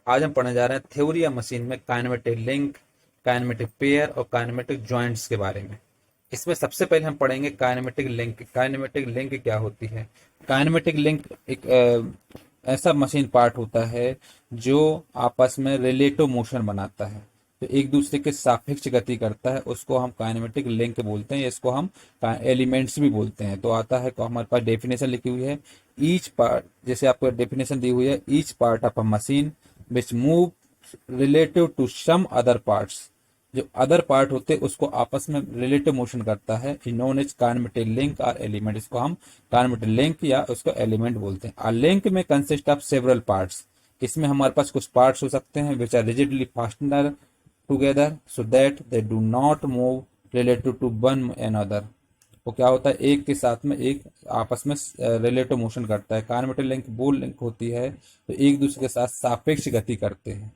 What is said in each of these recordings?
आज हम पढ़ने जा रहे हैं थ्योरी ऑफ मशीन में काइनेमेटिक लिंक, काइनेमेटिक पेयर और काइनेमेटिक जॉइंट्स के बारे में। इसमें सबसे पहले हम पढ़ेंगे काइनेमेटिक लिंक। काइनेमेटिक लिंक क्या होती है? काइनेमेटिक लिंक एक ऐसा मशीन पार्ट होता है जो आपस में रिलेटिव मोशन बनाता है, तो एक दूसरे के सापेक्ष गति करता है, उसको हम काइनेमेटिक लिंक बोलते हैं। इसको हम एलिमेंट्स भी बोलते हैं। तो आता है, हमारे पास डेफिनेशन लिखी हुई है, ईच पार्ट, जैसे आपको डेफिनेशन दी हुई है, each part of a machine which move relative to some other parts, जो अदर पार्ट होते हैं उसको आपस में रिलेटिव मोशन करता है, नोन एज काइनेमेटिक लिंक और एलिमेंट। इसको हम काइनेमेटिक लिंक या उसको एलिमेंट बोलते हैं। आ लिंक में कंसिस्ट ऑफ सेवरल पार्ट्स, इसमें हमारे पास कुछ पार्ट्स हो सकते हैं which are rigidly fastener together so that they do not move relative to one another. वो क्या होता है, एक के साथ में एक आपस में रिलेटिव मोशन करता है। काइनेमेटिक लिंक वो लिंक होती है तो एक दूसरे के साथ सापेक्ष गति करते हैं,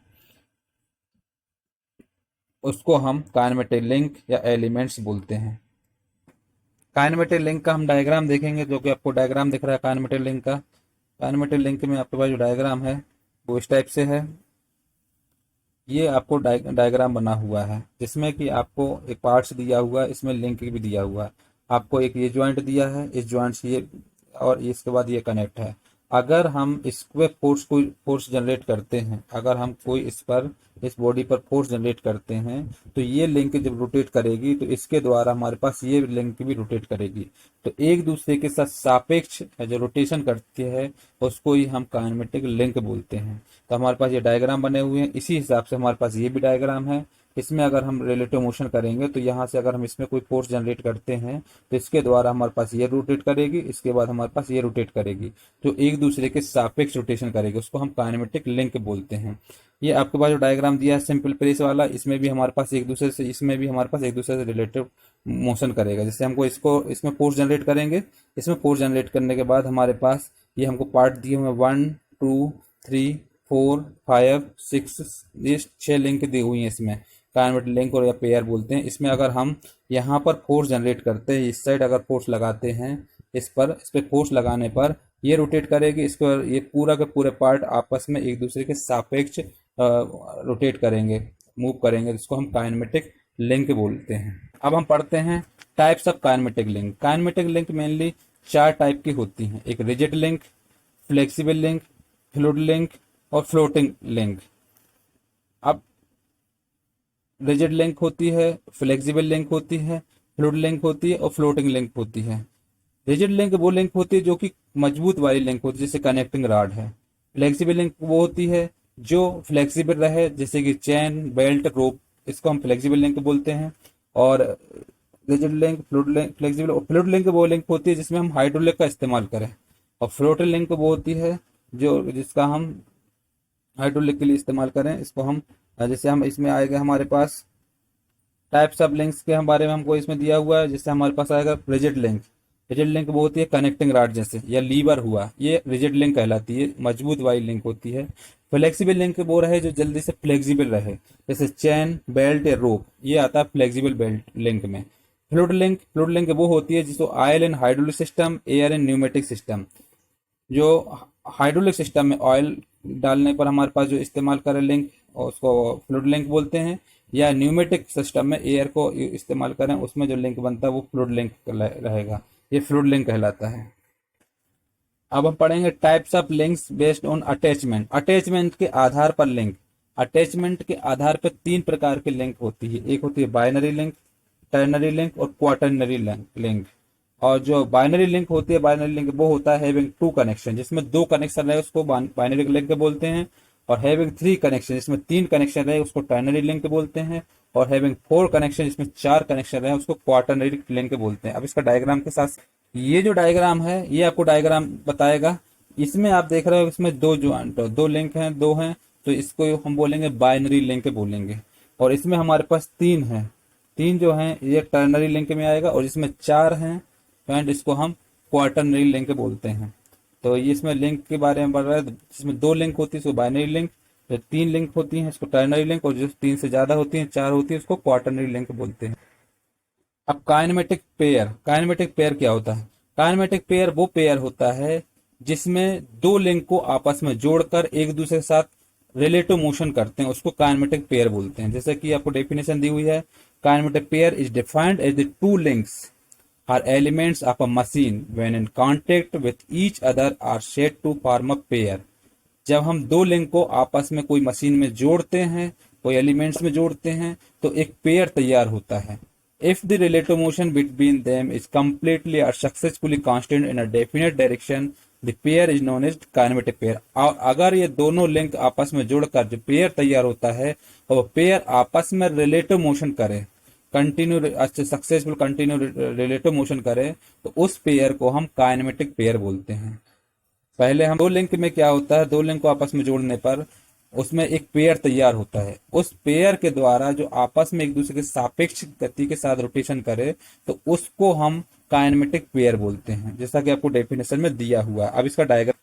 उसको हम काइनेमेटिक लिंक या एलिमेंट्स बोलते हैं। काइनेमेटिक लिंक का हम डायग्राम देखेंगे, जो कि आपको डायग्राम दिख रहा है काइनेमेटिक लिंक का। काइनेमेटिक लिंक में आपके पास जो डायग्राम है वो इस टाइप से है। ये आपको डायग्राम बना हुआ है जिसमें कि आपको एक पार्ट्स दिया हुआ है, इसमें लिंक भी दिया हुआ है। आपको एक ये ज्वाइंट दिया है, इस ज्वाइंट से ये, और इसके बाद ये कनेक्ट है। अगर हम इस पे फोर्स जनरेट करते हैं, अगर हम कोई इस पर, इस बॉडी पर फोर्स जनरेट करते हैं, तो ये लिंक जब रोटेट करेगी तो इसके द्वारा हमारे पास ये लिंक भी रोटेट करेगी। तो एक दूसरे के साथ सापेक्ष जो रोटेशन करती है उसको ही हम काइनेमेटिक लिंक बोलते हैं। तो हमारे पास ये डायग्राम बने हुए हैं, इसी हिसाब से हमारे पास ये भी डायग्राम है। इसमें अगर हम रिलेटिव मोशन करेंगे तो यहाँ से अगर हम इसमें कोई फोर्स जनरेट करते हैं तो इसके द्वारा हमारे पास ये रोटेट करेगी, इसके बाद हमारे पास ये रोटेट करेगी, जो एक दूसरे के सापेक्ष रोटेशन करेगी, उसको हम काइनेमेटिक लिंक बोलते हैं। ये आपके पास जो डायग्राम दिया है सिंपल प्रेस वाला, इसमें भी हमारे पास एक दूसरे से, इसमें भी हमारे पास एक दूसरे से रिलेटिव मोशन करेगा। जैसे हमको इसको, इसमें फोर्स जनरेट करेंगे, इसमें फोर्स जनरेट करने के बाद हमारे पास ये हमको पार्ट दिए हुए 1 2 3 4 5 6, ये 6 लिंक दी हुई हैं इसमें, काइनेमेटिक लिंक और या पेयर बोलते हैं। इसमें अगर हम यहाँ पर फोर्स जनरेट करते हैं, इस साइड अगर फोर्स लगाते हैं, इस पर फोर्स लगाने पर ये रोटेट करेगी, इसको ये पूरा के पूरे पार्ट आपस में एक दूसरे के सापेक्ष रोटेट करेंगे, मूव करेंगे, जिसको हम काइनेमेटिक लिंक बोलते हैं। अब हम पढ़ते हैं types of kinematic link. Kinematic link mainly 4 type की होती हैं, एक rigid link, flexible link, fluid link और फ्लोटिंग लिंक। अब रिजिड लिंक होती है, फ्लेक्सिबल लिंक होती है, फ्लूइड लिंक होती है और फ्लोटिंग लिंक होती है। रिजिड लिंक वो लिंक होती है जो कि मजबूत वाली लिंक होती है, जैसे कनेक्टिंग रॉड है। फ्लेक्सिबल लिंक वो होती है जो फ्लेक्सिबल रहे, जैसे कि चेन, बेल्ट, रोप, इसको हम फ्लेक्सिबल लिंक बोलते हैं। और rigid link, fluid link, flexible और फ्लूइड लिंक वो लिंक होती है जिसमें हम हाइड्रोलिक का इस्तेमाल करें। और फ्लोटिंग लिंक वो होती है जो, जिसका हम हाइड्रोलिक के लिए इस्तेमाल करें। इसको हम, जैसे हम इसमें आएगा हमारे पास टाइप्स ऑफ लिंक्स के बारे में हमको इसमें दिया हुआ है। जैसे हमारे पास आएगा रिजिड लिंक। रिजिड लिंक वो होती है कनेक्टिंग रॉड, जैसे या लीवर हुआ, ये रिजिड लिंक कहलाती है, मजबूत वाली लिंक होती है। फ्लेक्सिबल लिंक वो रहे जो जल्दी से फ्लेक्सिबल रहे, जैसे चेन, बेल्ट या रोप, ये आता है फ्लेक्सिबल बेल्ट लिंक में। फ्लूइड लिंक वो होती है जिसको oil and hydraulic system, air and pneumatic system, जो हाइड्रोलिक सिस्टम में ऑयल डालने पर हमारे पास जो इस्तेमाल करें लिंक, उसको फ्लूइड लिंक बोलते हैं। या न्यूमेटिक सिस्टम में एयर को इस्तेमाल करें, उसमें जो लिंक बनता है वो फ्लूइड लिंक रहेगा, ये फ्लूइड लिंक कहलाता है। अब हम पढ़ेंगे types of links based on attachment. Attachment के आधार पर लिंक, अटैचमेंट के आधार पर 3 प्रकार की लिंक होती है। एक होती है बाइनरी लिंक, टर्नरी लिंक और क्वाटर्नरी लिंक। और जो बाइनरी लिंक होती है, बाइनरी लिंक वो होता है हैविंग 2 कनेक्शन, जिसमें 2 कनेक्शन रहे उसको बाइनरी लिंक बोलते हैं। और हैविंग 3 कनेक्शन, जिसमें 3 कनेक्शन रहे उसको टर्नरी लिंक बोलते हैं। और हैविंग 4 कनेक्शन, जिसमें 4 कनेक्शन रहे उसको क्वाटर्नरी लिंक बोलते हैं। अब इसका डायग्राम के साथ, ये जो डायग्राम है ये आपको डायग्राम बताएगा। इसमें आप देख रहे हो इसमें 2 ज्वाइंट, 2 लिंक हैं, 2 हैं, तो इसको हम बोलेंगे बाइनरी लिंक बोलेंगे। और इसमें हमारे पास 3 हैं, 3 जो हैं ये टर्नरी लिंक में आएगा। और इसमें 4 हैं पॉइंट, इसको हम क्वाटर्नरी लिंक बोलते हैं। तो ये इसमें लिंक के बारे में पढ़ रहा है। जिसमें 2 लिंक होती है उसको बाइनरी लिंक, जो 3 लिंक होती हैं उसको टर्नरी लिंक, और जो 3 से ज्यादा होती हैं, 4 होती है, उसको क्वाटर्नरी लिंक बोलते हैं। अब काइनेमेटिक पेयर, काइनेमेटिक पेयर क्या होता है? काइनेमेटिक पेयर वो पेयर होता है जिसमें 2 लिंक को आपस में जोड़कर एक दूसरे के साथ रिलेटिव मोशन करते हैं उसको काइनेमेटिक पेयर बोलते हैं। जैसे कि आपको डेफिनेशन दी हुई है, kinematic pair is defined as the two links are elements of a machine when in contact with each other are said to form a pair। जब हम दो लिंक को आपस में कोई मशीन में जोड़ते हैं, कोई एलिमेंट्स में जोड़ते हैं, तो एक पेयर तैयार होता है। If the relative motion between them is completely और successfully constant in a definite direction, the pair is known as kinematic pair. और अगर ये दोनों लिंक आपस में जुड़कर जो पेयर तैयार होता है, वो पेयर आपस में रिलेटिव मोशन करे, continue successful continue relative motion करे, तो उस पेयर को हम काइनेमेटिक पेयर बोलते हैं। पहले हम दो लिंक में क्या होता है, दो लिंक को आपस में जोड़ने पर उसमें एक पेयर तैयार होता है। उस पेयर के द्वारा जो आपस में एक दूसरे के सापेक्ष गति के साथ रोटेशन करे, तो उसको हम काइनेमेटिक पेयर बोलते हैं, जैसा कि आपको डेफिनेशन में दिया हुआ है। अब इसका डायग्राम,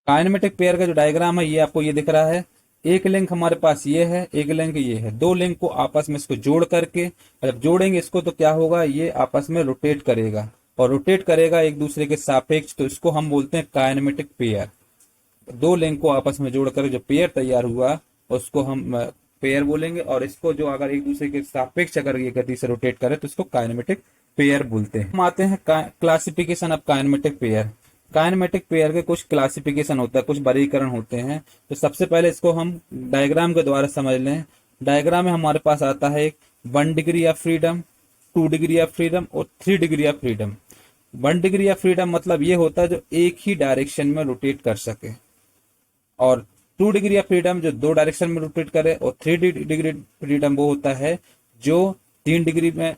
काइनेमेटिक पेयर का जो डायग्राम है ये आपको ये दिख रहा है। एक लिंक हमारे पास ये है, एक लिंक ये है। दो लिंक को आपस में इसको जोड़ करके, जब जोड़ेंगे इसको तो क्या होगा, ये आपस में रोटेट करेगा और रोटेट करेगा एक दूसरे के सापेक्ष, तो इसको हम बोलते हैं काइनेमेटिक पेयर। दो लिंक को आपस में जोड़कर जो पेयर तैयार हुआ उसको हम पेयर बोलेंगे, और इसको जो अगर एक दूसरे के सापेक्ष अगर ये गति से रोटेट करे तो इसको काइनेमेटिक पेयर बोलते हैं। हम आते हैं classification of kinematic pair. Kinematic pair के कुछ क्लासिफिकेशन होता है, कुछ वर्गीकरण होते हैं। तो सबसे पहले इसको हम डायग्राम के द्वारा समझ लें। डायग्राम में हमारे पास आता है एक 1 degree of freedom, 2 degree of freedom और 3 degree of freedom. 1 degree of freedom मतलब ये होता है जो एक ही डायरेक्शन में रोटेट कर सके, और 2 डिग्री ऑफ फ्रीडम जो दो डायरेक्शन में रोटेट करे, और 3 डिग्री फ्रीडम वो होता है जो 3 डिग्री में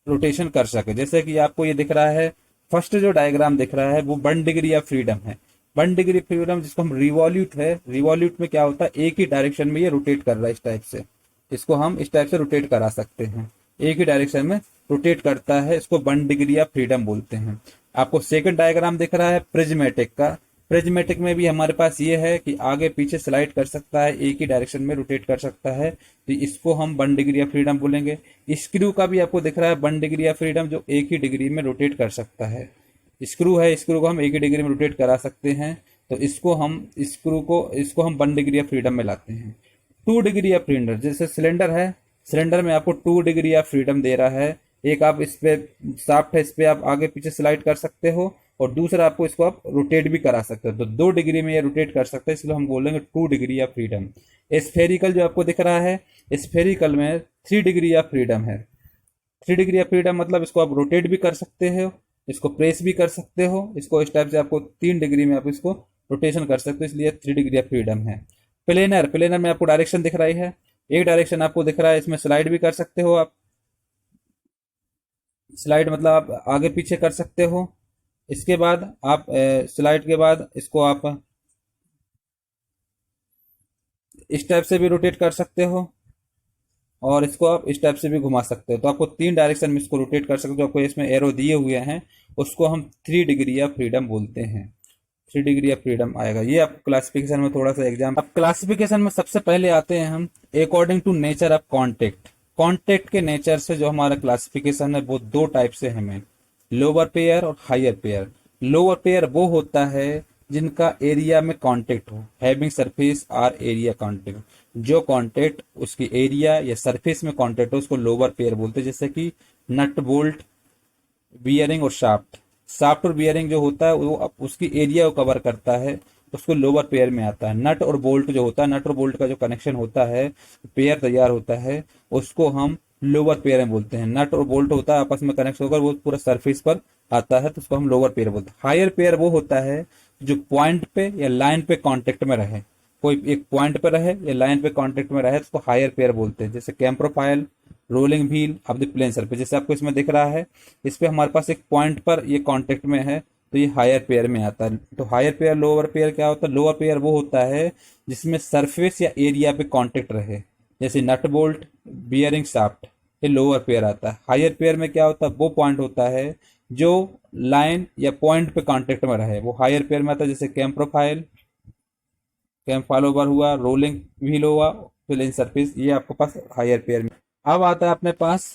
रोटेशन कर सके। जैसे कि आपको ये दिख रहा है, फर्स्ट जो डायग्राम दिख रहा है वो 1 डिग्री ऑफ फ्रीडम है। 1 डिग्री फ्रीडम जिसको हम रिवॉल्यूट है, रिवॉल्यूट में क्या होता है, एक ही डायरेक्शन में ये रोटेट कर रहा है इस टाइप से, इसको हम इस टाइप से रोटेट करा सकते हैं, एक ही डायरेक्शन में रोटेट करता है, इसको 1 डिग्री ऑफ फ्रीडम बोलते हैं। आपको सेकंड डायग्राम दिख रहा है प्रिज्मेटिक का। प्रिज्मेटिक में भी हमारे पास ये है कि आगे पीछे स्लाइड कर सकता है, एक ही डायरेक्शन में रोटेट कर सकता है, तो इसको हम 1 डिग्री ऑफ फ्रीडम बोलेंगे। स्क्रू का भी आपको दिख रहा है 1 डिग्री ऑफ फ्रीडम, जो एक ही डिग्री में रोटेट कर सकता है। स्क्रू है, स्क्रू को हम एक ही डिग्री में रोटेट करा सकते हैं, तो इसको हम 1 डिग्री ऑफ फ्रीडम में लाते हैं। 2 डिग्री ऑफ फ्रीडम, जैसे सिलेंडर है, सिलेंडर में आपको 2 डिग्री ऑफ फ्रीडम दे रहा है। एक आप इस पे शाफ्ट है, इस पे आप आगे पीछे स्लाइड कर सकते हो, और दूसरा आपको इसको आप रोटेट भी करा सकते हो, तो 2 डिग्री में ये रोटेट कर सकते हैं, इसलिए हम बोलेंगे 2 डिग्री ऑफ फ्रीडम। स्फेरिकल जो आपको दिख रहा है, स्फेरिकल में 3 डिग्री ऑफ फ्रीडम है। 3 डिग्री ऑफ फ्रीडम मतलब इसको आप रोटेट भी कर सकते हो, इसको प्रेस भी कर सकते हो, इसको इस टाइप से आपको 3 डिग्री में आप इसको रोटेशन कर सकते हो, इसलिए 3 डिग्री ऑफ फ्रीडम है। प्लेनर, प्लेनर में आपको डायरेक्शन दिख रही है, एक डायरेक्शन आपको दिख रहा है, इसमें स्लाइड भी कर सकते हो आप, स्लाइड मतलब आप आगे पीछे कर सकते हो। इसके बाद आप स्लाइड के बाद इसको आप इस टाइप से भी रोटेट कर सकते हो, और इसको आप इस टाइप से भी घुमा सकते हो, तो आपको 3 डायरेक्शन में इसको रोटेट कर सकते हो। आपको इसमें एरो दिए हुए हैं, उसको हम 3 डिग्री ऑफ फ्रीडम बोलते हैं। 3 डिग्री ऑफ फ्रीडम आएगा। ये आप क्लासिफिकेशन में थोड़ा सा एग्जाम। अब क्लासिफिकेशन में सबसे पहले आते हैं हम according to nature of contact. Contact के नेचर से जो हमारा क्लासिफिकेशन है वो 2 टाइप से हमें, लोअर पेयर और हायर पेयर। लोअर पेयर वो होता है जिनका एरिया में कांटेक्ट हो, हैविंग सरफेस और एरिया कांटेक्ट। जो कांटेक्ट उसकी एरिया या सरफेस में कांटेक्ट हो उसको लोअर पेयर बोलते हैं। जैसे कि नट बोल्ट, बियरिंग और शाफ्ट। शाफ्ट और बियरिंग जो होता है वो उसकी एरिया को कवर करता है, उसको लोअर पेयर में आता है। नट और बोल्ट जो होता है, नट और बोल्ट का जो कनेक्शन होता है, पेयर तैयार होता है, उसको हम लोअर पेयर में बोलते हैं। नट और बोल्ट होता है आपस में कनेक्ट होकर वो पूरा सरफेस पर आता है, तो उसको हम लोअर पेयर बोलते हैं। हायर पेयर वो होता है जो पॉइंट पे या लाइन पे कांटेक्ट में रहे, कोई एक पॉइंट पे रहे या लाइन पे कांटेक्ट में रहे, तो उसको हायर पेयर बोलते हैं। जैसे cam profile, rolling wheel of the plane surface, जैसे आपको इसमें दिख रहा है, इस पे हमारे पास एक पॉइंट पर ये कांटेक्ट में है, तो ये हायर पेयर में आता है। तो हायर पेयर, लोअर पेयर क्या होता है? लोअर पेयर वो होता है जिसमें सरफेस या एरिया पे कांटेक्ट रहे, जैसे नट बोल्ट, बियरिंग, शाफ्ट, ये लोअर पेयर आता है। हायर पेयर में क्या होता है? वो पॉइंट होता है जो लाइन या पॉइंट पे कांटेक्ट में रहे, वो हायर पेयर में आता है। जैसे कैम प्रोफाइल, कैम फॉलोवर हुआ, रोलिंग व्हील हुआ, प्लेन सरफेस, ये आपके पास हायर पेयर में। अब आता है अपने पास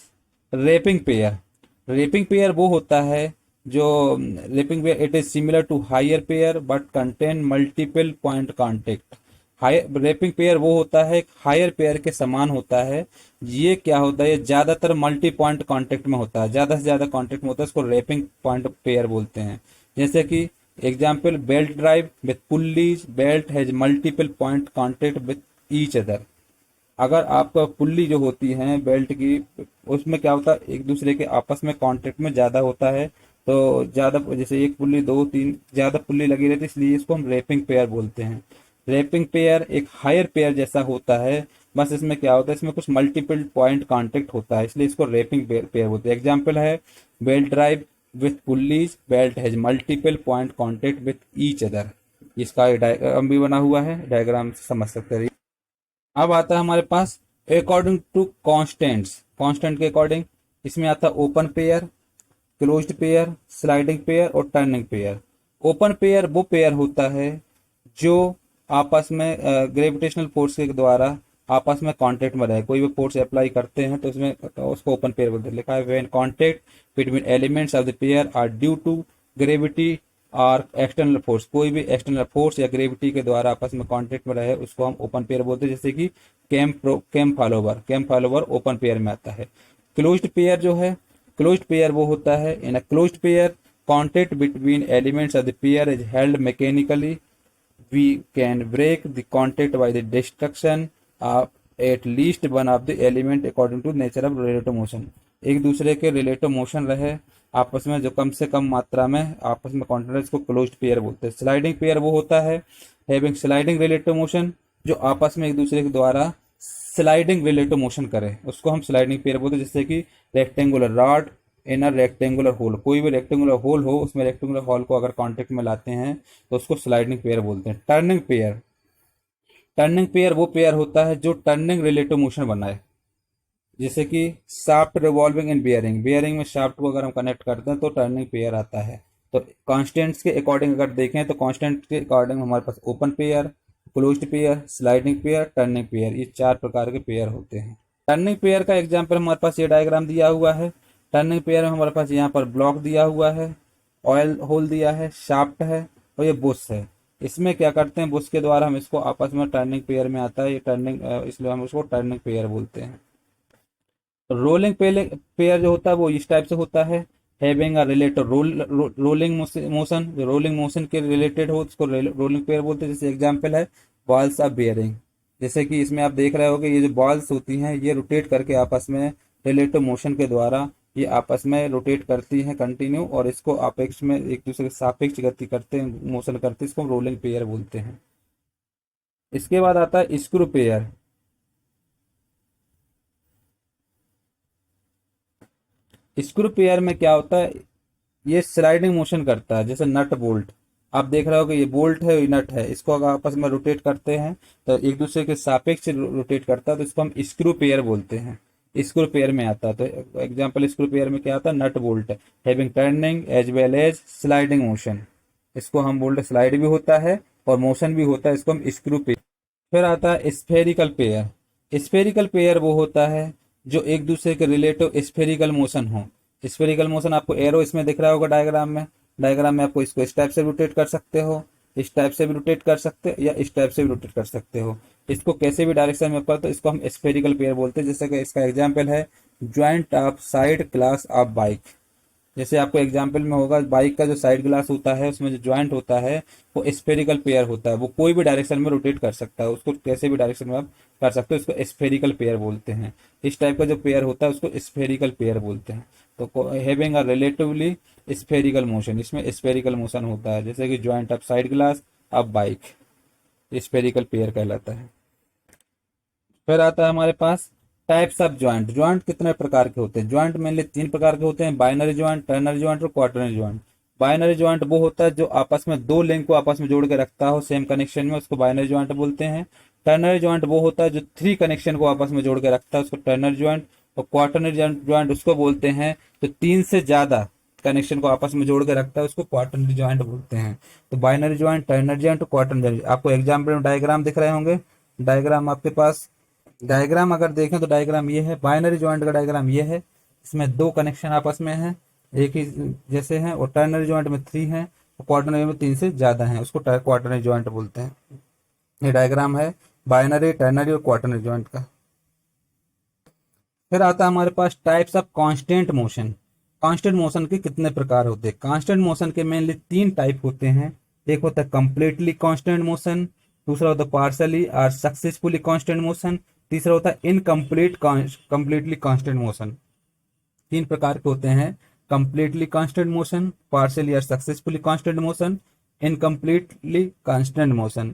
रैपिंग पेयर। रैपिंग पेयर वो होता है जो wrapping pair, it is similar to higher pair but contain multiple point contact. Higher wrapping pair वो होता है, एक हायर पेयर के समान होता है। ये क्या होता है, ये ज्यादातर मल्टी पॉइंट कॉन्टेक्ट में होता है, ज्यादा से ज्यादा कॉन्टेक्ट में होता है, इसको रैपिंग पॉइंट पेयर बोलते हैं। जैसे कि example, belt drive with pulleys, belt has multiple point contact with each other. अगर आपका पुल्ली जो होती है बेल्ट की, उसमें क्या होता है, एक दूसरे के आपस में कांटेक्ट में ज्यादा होता है, तो ज्यादा जैसे एक पुल्ली, दो तीन ज्यादा पुल्ली लगी रहती है, इसलिए इसको हम रैपिंग पेयर बोलते हैं। रैपिंग पेयर एक हायर पेयर जैसा होता है, बस इसमें क्या होता है, इसमें कुछ मल्टीपल पॉइंट कांटेक्ट होता है, इसलिए इसको रैपिंग पेयर बोलते हैं। एग्जाम्पल है, belt drive with pulleys, belt has multiple point contact with each other. इसका डायग्राम भी बना हुआ है, डायग्राम समझ सकते हैं। अब आता है हमारे पास अकॉर्डिंग टू कॉन्स्टेंट्स, कांस्टेंट के अकॉर्डिंग। इसमें आता है open pair, closed pair, sliding pair और टर्निंग पेयर। ओपन पेयर वो पेयर होता है जो आपस में ग्रेविटेशनल फोर्स के द्वारा आपस में कांटेक्ट में रहे, कोई भी फोर्स अप्लाई करते हैं तो उसमें उसको ओपन पेयर बोलते हैं। लिखा है, when contact between elements of the pair are due to gravity और एक्सटर्नल फोर्स, कोई भी एक्सटर्नल फोर्स या ग्रेविटी के द्वारा आपस में कांटेक्ट में रहे उसको हम ओपन पेयर बोलते हैं। जैसे कि कैम फॉलोवर ओपन पेयर में आता है। क्लोज्ड पेयर जो है, क्लोज्ड पेयर वो होता है, in a closed pair contact between elements of the pair is held mechanically, we can break the contact by the destruction of at least one of the element according to nature of relative motion। एक दूसरे के relative motion रहे आपस में जो कम से कम मात्रा में आपस में कांटेक्ट, इसको क्लोज्ड पेयर बोलते हैं। स्लाइडिंग पेयर वो होता है हैविंग स्लाइडिंग रिलेटिव मोशन, जो आपस में एक दूसरे के द्वारा स्लाइडिंग रिलेटिव मोशन करे, उसको हम स्लाइडिंग पेयर बोलते हैं। जैसे कि rectangular rod in a rectangular hole, कोई भी रेक्टेंगुलर होल हो, उसमें रेक्टेंगुलर होल को अगर कांटेक्ट में लाते हैं तो उसको स्लाइडिंग पेयर बोलते हैं। टर्निंग पेयर, टर्निंग पेयर वो पेयर होता है जो टर्निंग रिलेटिव मोशन बनाए। जैसे कि shaft revolving and bearing, bearing में शाफ्ट को अगर हम कनेक्ट करते हैं तो टर्निंग पेयर आता है। तो कांस्टेंट्स के अकॉर्डिंग अगर देखें तो कांस्टेंट के अकॉर्डिंग हमारे पास open pair, closed pair, sliding pair, turning pair, ये चार प्रकार के पेयर होते हैं। टर्निंग पेयर का एग्जाम्पल हमारे पास ये डायग्राम दिया हुआ है। टर्निंग पेयर में हमारे पास यहाँ पर ब्लॉक दिया हुआ है, ऑयल होल दिया है, शाफ्ट है और ये बुश है। इसमें क्या करते हैं, बुश के द्वारा हम इसको आपस में टर्निंग पेयर में आता है, ये टर्निंग, इसलिए हम उसको टर्निंग पेयर बोलते हैं। रोलिंग पेयर जो होता है वो इस टाइप से होता है, having a related rolling motion, जो रोलिंग मोशन के रिलेटेड हो उसको रोलिंग पेयर बोलते हैं। जैसे एग्जांपल है बॉल्स ऑफ बियरिंग, जैसे कि इसमें आप देख रहे होगे ये जो बॉल्स होती हैं ये रोटेट करके आपस में रिलेटिव मोशन के द्वारा ये आपस में रोटेट करती हैं कंटिन्यू, और इसको अपेक्ष में एक दूसरे के सापेक्ष गति करते हैं, मोशन करते हैं, इसको हम रोलिंग पेयर बोलते हैं। इसके बाद आता है स्क्रू पेयर। स्क्रू पेयर में क्या होता है, ये स्लाइडिंग मोशन करता है, जैसे नट बोल्ट, आप देख रहे हो कि ये बोल्ट है, ये नट है, इसको अगर आपस में रोटेट करते हैं तो एक दूसरे के सापेक्ष रोटेट करता है, तो इसको हम स्क्रू पेयर बोलते हैं। स्क्रू पेयर में आता है, तो एग्जांपल स्क्रू पेयर में क्या आता है, nut bolt having turning as well as sliding motion, इसको हम बोल्ट स्लाइड भी होता है और मोशन भी होता है, इसको हम स्क्रू पेयर। फिर आता है स्फेरिकल पेयर। स्फेरिकल पेयर वो होता है जो एक दूसरे के रिलेटिव स्फेरिकल मोशन हो। स्फेरिकल मोशन आपको एरो इसमें दिख रहा होगा डायग्राम में, डायग्राम में आपको इसको इस टाइप से रोटेट कर सकते हो, इस टाइप से भी रोटेट कर सकते हो या इस टाइप से भी रोटेट कर सकते हो। इसको कैसे भी डायरेक्शन में पर, तो इसको हम स्फेरिकल पेयर बोलते हैं। जैसे कि इसका एग्जाम्पल है joint of side glass of bike. जैसे आपको एग्जाम्पल में होगा बाइक का जो साइड ग्लास होता है उसमें जो ज्वाइंट होता है वो स्फेरिकल पेयर होता है, वो कोई भी डायरेक्शन में रोटेट कर सकता है, उसको कैसे भी डायरेक्शन में आप कर सकते हो, उसको स्फेरिकल पेयर बोलते हैं। इस टाइप का जो पेयर होता है उसको स्फेरिकल पेयर बोलते हैं। तो having a relatively spherical motion, इसमें स्फेरिकल मोशन होता है, जैसे कि joint of side glass of bike, spherical pair कहलाता है। फिर आता है हमारे पास टाइप्स ऑफ ज्वाइंट। ज्वाइंट कितने प्रकार के होते हैं, ज्वाइंट मेनली तीन प्रकार के होते हैं, बाइनरी ज्वाइंट, टर्नरी ज्वाइंट और क्वार्टरनरी ज्वाइंट। बाइनरी ज्वाइंट वो होता है जो आपस में दो लिंक को आपस में जोड़ के रखता हो सेम कनेक्शन में, उसको बाइनरी ज्वाइंट बोलते हैं। टर्नरी ज्वाइंट वो होता है जो थ्री कनेक्शन को आपस में जोड़ के रखता है, उसको टर्नरी ज्वाइंट। और क्वार्टरनरी ज्वाइंट उसको बोलते हैं जो तीन से ज्यादा कनेक्शन को आपस में जोड़ के रखता है, उसको क्वार्टरनरी ज्वाइंट बोलते हैं। तो बाइनरी ज्वाइंट, टर्नरी ज्वाइंट और क्वार्टरनरी ज्वाइंट, आपको एग्जाम्पल में डायग्राम दिख रहे होंगे। डायग्राम आपके पास, डायग्राम अगर देखें तो डायग्राम ये है, बाइनरी ज्वाइंट का डायग्राम ये है, इसमें दो कनेक्शन आपस में है एक ही जैसे हैं, और टर्नरी ज्वाइंट में थ्री हैं और क्वार्टरनरी में तीन से ज्यादा हैं, उसको क्वार्टरनरी ज्वाइंट बोलते हैं। ये डायग्राम है बाइनरी, टर्नरी और क्वार्टरनरी जॉइंट का। फिर आता है हमारे पास types of constant motion. Constant motion के कितने प्रकार होते हैं? कांस्टेंट मोशन के मेनली 3 टाइप होते हैं। एक होता है कंप्लीटली कांस्टेंट मोशन, दूसरा होता है पार्शली और सक्सेसफुली कांस्टेंट मोशन, तीसरा होता है इनकम्प्लीट कंप्लीटली कांस्टेंट मोशन। 3 प्रकार के होते हैं, कंप्लीटली कांस्टेंट मोशन, पार्शली और successfully constant motion, incompletely constant motion.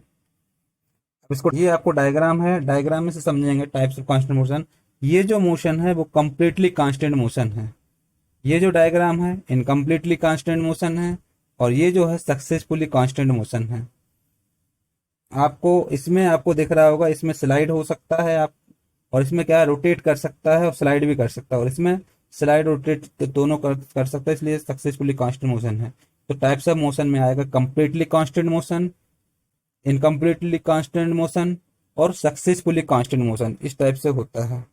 इसको, ये आपको डायग्राम है, डायग्राम में से समझेंगे टाइप्स ऑफ कांस्टेंट मोशन। ये जो मोशन है वो कंप्लीटली कांस्टेंट मोशन है, ये जो डायग्राम है इनकम्प्लीटली कांस्टेंट मोशन है, और ये जो है सक्सेसफुली कांस्टेंट मोशन है। आपको इसमें आपको दिख रहा होगा, इसमें स्लाइड हो सकता है आप, और इसमें क्या है, रोटेट कर सकता है और स्लाइड भी कर सकता है, और इसमें स्लाइड रोटेट दोनों कर सकता है, इसलिए सक्सेसफुली कांस्टेंट मोशन है। तो टाइप्स ऑफ मोशन में आएगा completely constant motion, incompletely constant motion और सक्सेसफुली कांस्टेंट मोशन, इस टाइप से होता है।